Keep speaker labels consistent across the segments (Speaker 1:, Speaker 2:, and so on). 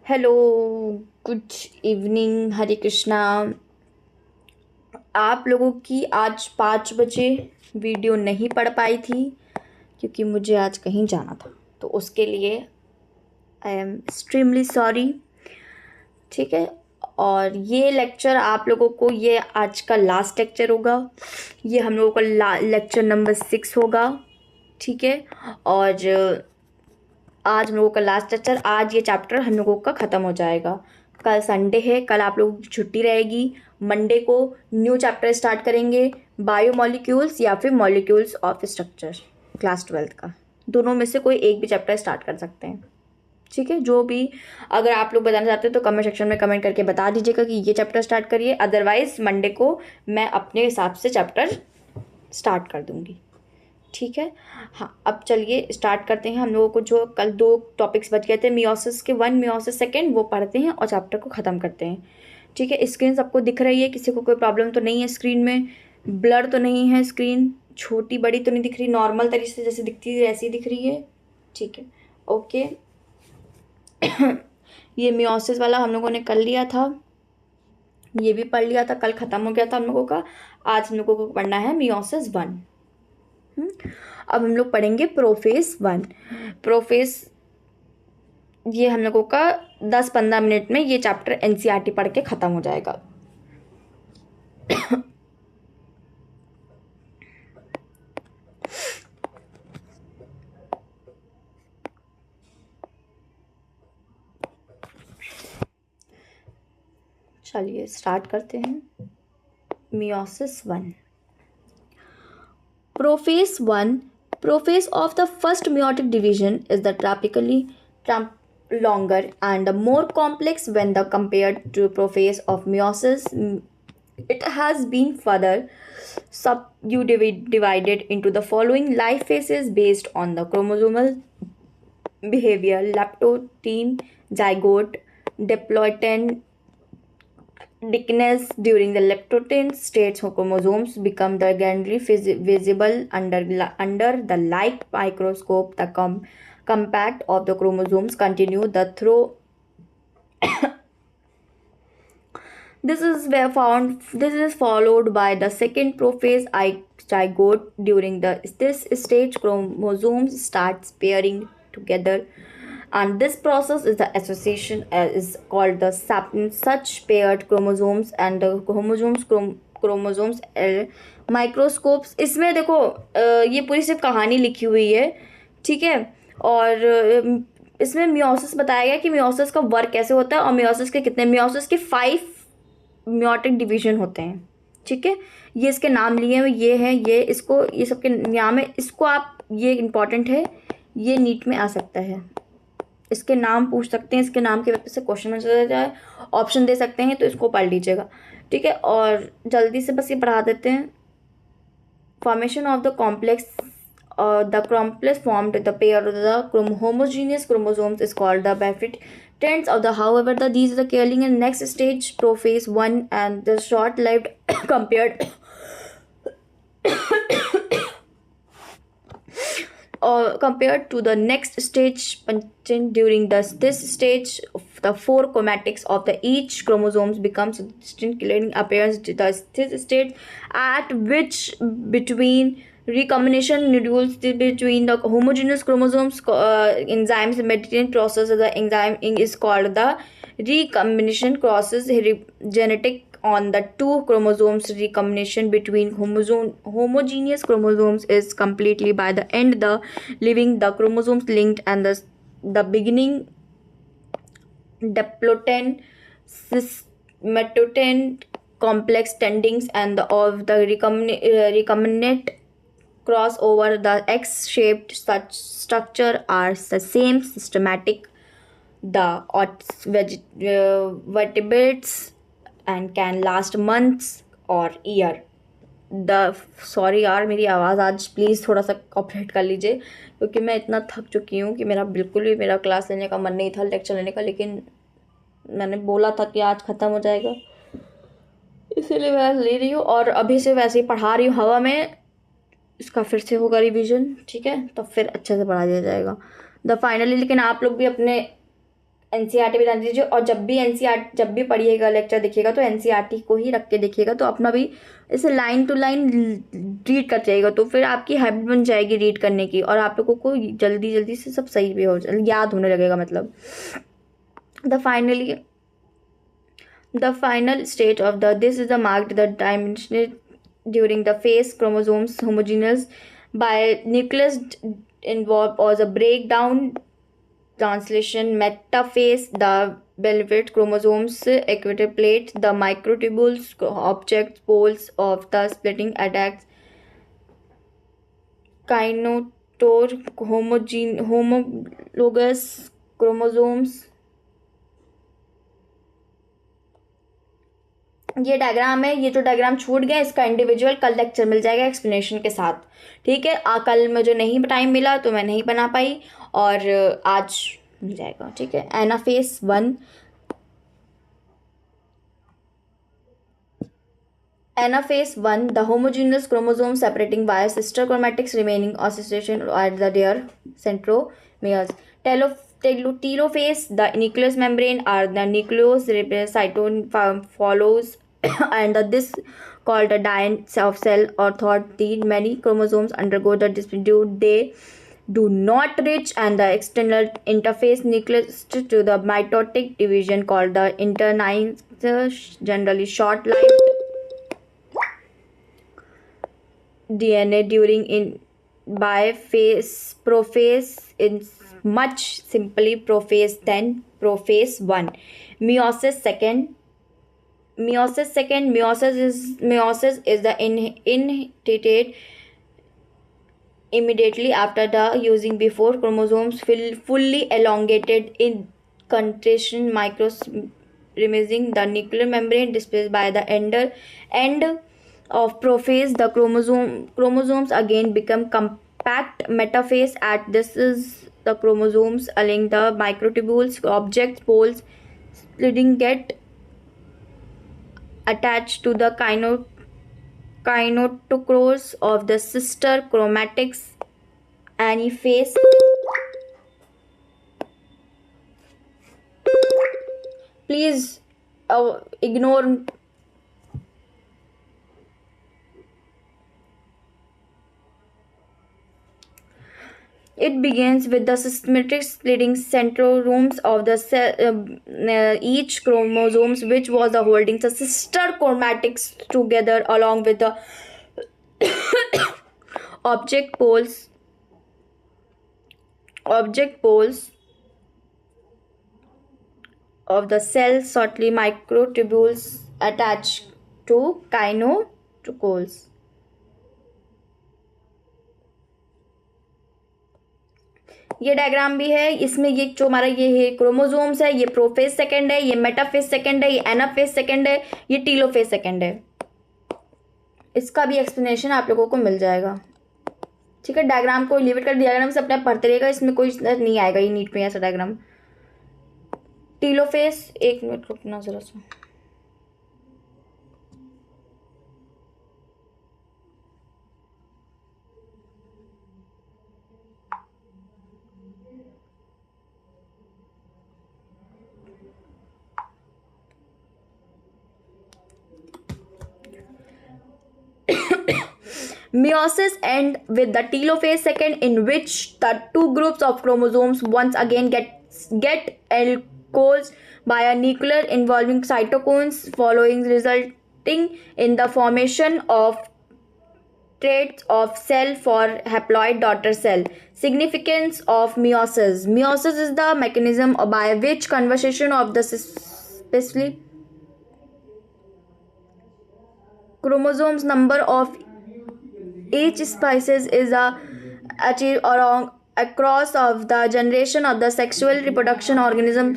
Speaker 1: Hello, good evening, हरे कृष्णा। आप लोगों की आज 5 बजे वीडियो नहीं पढ़ पाई थी क्योंकि मुझे आज कहीं जाना था, तो उसके लिए आई एम एक्सट्रीमली सॉरी। ठीक है। और ये लेक्चर आप लोगों को, ये आज का लास्ट लेक्चर होगा। ये हम लोगों का लेक्चर नंबर 6 होगा। ठीक है। और आज हम लोगों का लास्ट लेक्चर, आज ये चैप्टर हम लोगों का ख़त्म हो जाएगा। कल संडे है, कल आप लोगों की छुट्टी रहेगी। मंडे को न्यू चैप्टर स्टार्ट करेंगे, बायोमोलिक्यूल्स या फिर मॉलिक्यूल्स ऑफ स्ट्रक्चर, क्लास 12 का। दोनों में से कोई एक भी चैप्टर स्टार्ट कर सकते हैं। ठीक है। जो भी अगर आप लोग बताना चाहते हैं तो कमेंट सेक्शन में कमेंट करके बता दीजिएगा कि ये चैप्टर स्टार्ट करिए, अदरवाइज मंडे को मैं अपने हिसाब से चैप्टर स्टार्ट कर दूँगी। ठीक है। हाँ, अब चलिए स्टार्ट करते हैं। हम लोगों को जो कल 2 टॉपिक्स बच गए थे, मियोसिस के 1, मियोसिस 2, वो पढ़ते हैं और चैप्टर को ख़त्म करते हैं। ठीक है। स्क्रीन सबको दिख रही है? किसी को कोई प्रॉब्लम तो नहीं है? स्क्रीन में ब्लर तो नहीं है? स्क्रीन छोटी बड़ी तो नहीं दिख रही? नॉर्मल तरीके से जैसे दिखती है ऐसी दिख रही है? ठीक है, ओके। ये मियोसिस वाला हम लोगों ने कर लिया था, ये भी पढ़ लिया था, कल ख़त्म हो गया था हम लोगों का। आज हम लोगों को पढ़ना है मियोसिस 1। अब हम लोग पढ़ेंगे प्रोफेस 1। प्रोफेस, ये हम लोगों का 10-15 मिनट में ये चैप्टर एनसीईआरटी पढ़ के ख़त्म हो जाएगा। चलिए स्टार्ट करते हैं। Meiosis 1। Profess 1। Prophase of the first meiotic division is the longer and more complex when the compared to prophase of meiosis. It has been further subdivided into the following life phases based on the chromosomal behavior: leptotin, zygote, diploid, Dickness. During the leptotin stage, chromosomes become diagonally visible under the light microscope. The compact of the chromosomes continue the through. This is followed by the second prophase zygote. During this stage, chromosomes starts pairing together, and this process is the association is called the sapling. Such paired chromosomes and the chromosomes microscopes. इसमें देखो ये पूरी सिर्फ कहानी लिखी हुई है। ठीक है। और इसमें मियोसिस बताया गया कि मियोसिस का वर्क कैसे होता है और मियोसिस के कितने, मियोसिस के 5 मियोटिक डिवीजन होते हैं। ठीक है। ये इसके नाम लिए हुए ये है, ये इसको, ये सबके नाम है। इसको आप, ये इम्पॉर्टेंट है, ये नीट में आ सकता है। इसके नाम पूछ सकते हैं, इसके नाम के वजह से क्वेश्चन में चला जाए, ऑप्शन दे सकते हैं, तो इसको पढ़ लीजिएगा। ठीक है। और जल्दी से बस ये पढ़ा देते हैं। Formation of the complex, the complex formed the pair of the homogeneous chromosomes is called the Bifid trends of the. However, these are the killing in next stage prophase 1 and the short-lived compared compared to the next stage during this stage the 4 chromatics of the each chromosomes becomes distinct, killing appearance to this stage at which between recombination nodules between the homogeneous chromosomes enzymes mediated process of the enzyme is called the recombination process. Genetic on the 2 chromosomes recombination between homogeneous chromosomes is completely by the end the leaving the chromosomes linked and the beginning diplotin metoten complex tendings and of the recombinant crossover. The X-shaped such structure are the same systematic the vertebrates and can last months or year. Sorry यार, मेरी आवाज़ आज please थोड़ा सा cooperate कर लीजिए क्योंकि मैं इतना थक चुकी हूँ कि मेरा बिल्कुल भी मेरा क्लास लेने का मन नहीं था, लेक्चर लेने का, लेकिन मैंने बोला था कि आज ख़त्म हो जाएगा, इसीलिए मैं ले रही हूँ। और अभी से वैसे ही पढ़ा रही हूँ हवा में, इसका फिर से होगा रिवीजन। ठीक है, तो फिर अच्छे से पढ़ा दिया जाएगा द फाइनली। लेकिन आप लोग भी अपने एनसीईआरटी भी ध्यान दीजिए। और जब भी पढ़िएगा लेक्चर देखिएगा तो एनसीईआरटी को ही रख के देखिएगा, तो अपना भी इसे लाइन टू लाइन रीड कर जाएगा, तो फिर आपकी हैबिट बन जाएगी रीड करने की, और आप लोगों को जल्दी जल्दी से सब सही भी याद होने लगेगा। मतलब the final stage of this is the marked the dimension during the phase chromosomes homogeneous by nucleus involved or the breakdown translation metaphase the velvet chromosomes equator plate the microtubules object poles of the splitting attacks kinetour homologous chromosomes। ये diagram है, ये जो diagram छूट गया इसका individual कल lecture मिल जाएगा explanation के साथ, ठीक है। कल मुझे नहीं टाइम मिला तो मैं नहीं बना पाई, और आज मिल जाएगा, ठीक है। Anaphase 1 the homogeneous chromosome separating by sister chromatics remaining association at the their centromeres. Telophase, the nucleus membrane or the nucleus cytosine follows and this called the dyne of cell or thought the many chromosomes undergo the dispute they do not reach and the external interface nucleus to the mitotic division called the internine generally short-lived DNA during in prophase in much simply prophase than prophase 1. Meiosis is the initiated immediately after the using before chromosomes fully elongated in contraction removing the nuclear membrane displaced by the end of prophase the chromosomes again become compact metaphase at this is the chromosomes along the microtubules object poles splitting get attached to the kinetochores of the sister chromatics anaphase. Please ignore. It begins with the systematic splitting centromeres of the cell, each chromosomes, which was the holding the sister chromatics together along with the object poles of the cell shortly microtubules attached to kinetochores. ये diagram भी है, इसमें ये जो हमारा ये है chromosomes है, ये प्रोफेज सेकंड है, ये मेटाफेज सेकंड है, ये एनाफेज सेकंड है, ये टीलोफेज सेकंड है। इसका भी एक्सप्लेनेशन आप लोगों को मिल जाएगा, ठीक है। डायग्राम को लिमिट कर डायग्राम से अपने आप पढ़ते रहेगा, इसमें कोई नहीं आएगा ये नीट में ऐसा डायग्राम। टीलोफेज, एक मिनट रुकना जरा सा। Meiosis ends with the telophase second, in which the two groups of chromosomes once again get enclosed by a nuclear involving cytokines, following resulting in the formation of traits of cell for haploid daughter cell. Significance of meiosis. Meiosis is the mechanism by which conversion of the specifically chromosomes number of each species is achieved across of the generation of the sexual reproduction organism,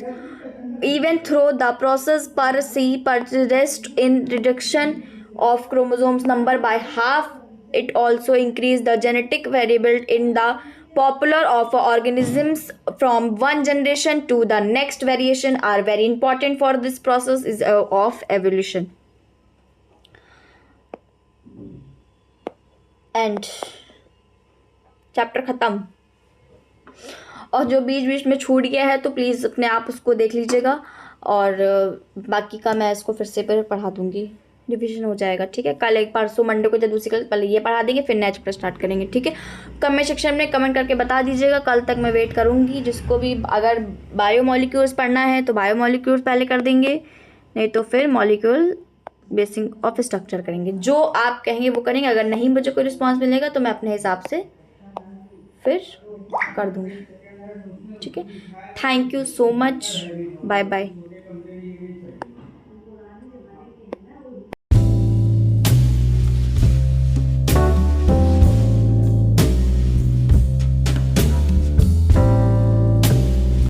Speaker 1: even through the process per se persist in reduction of chromosomes number by half. It also increase the genetic variability in the popular of organisms from one generation to the next. Variation are very important for this process is of evolution. And chapter ख़त्म। और जो बीच बीच में छूट गया है तो please अपने आप उसको देख लीजिएगा, और बाकी का मैं इसको फिर से पढ़ा दूँगी, रिविजन हो जाएगा, ठीक है। कल एक परसों मंडे को जब दूसरी क्लास पहले ये पढ़ा देंगे, फिर नया चैप्टर स्टार्ट करेंगे, ठीक है। कमेंट सेक्शन में कमेंट करके बता दीजिएगा, कल तक मैं वेट करूँगी। जिसको भी अगर बायोमोलिक्यूल्स पढ़ना है तो बायोमोलिक्यूल्स पहले कर देंगे, नहीं तो फिर मॉलिक्यूल बेसिक ऑफ स्ट्रक्चर करेंगे। जो आप कहेंगे वो करेंगे। अगर नहीं मुझे कोई रिस्पॉन्स मिलेगा तो मैं अपने हिसाब से फिर कर दूँगी, ठीक है। Thank you so much, bye bye.